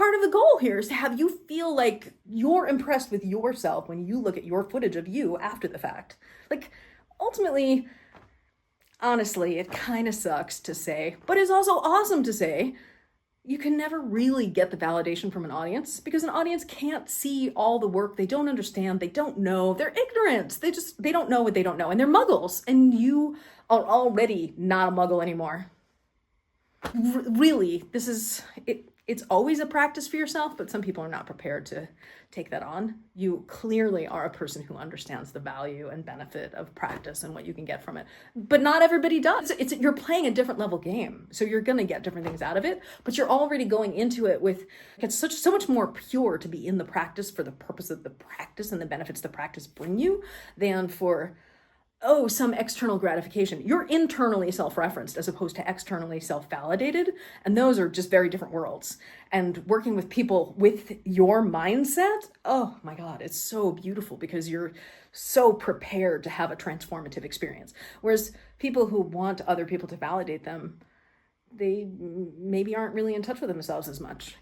part of the goal here is to have you feel like you're impressed with yourself when you look at your footage of you after the fact. Like, ultimately, honestly, it kind of sucks to say, but it's also awesome to say, you can never really get the validation from an audience because an audience can't see all the work. They don't understand. They don't know. They're ignorant. They don't know what they don't know. And they're muggles. And you are already not a muggle anymore. Really, this is it. It's always a practice for yourself, but some people are not prepared to take that on. You clearly are a person who understands the value and benefit of practice and what you can get from it. But not everybody does. You're playing a different level game, so you're gonna get different things out of it, but you're already going into it with, it's so much more pure to be in the practice for the purpose of the practice and the benefits the practice bring you than for some external gratification. You're internally self-referenced as opposed to externally self-validated. And those are just very different worlds. And working with people with your mindset, oh my God, it's so beautiful because you're so prepared to have a transformative experience. Whereas people who want other people to validate them, they maybe aren't really in touch with themselves as much,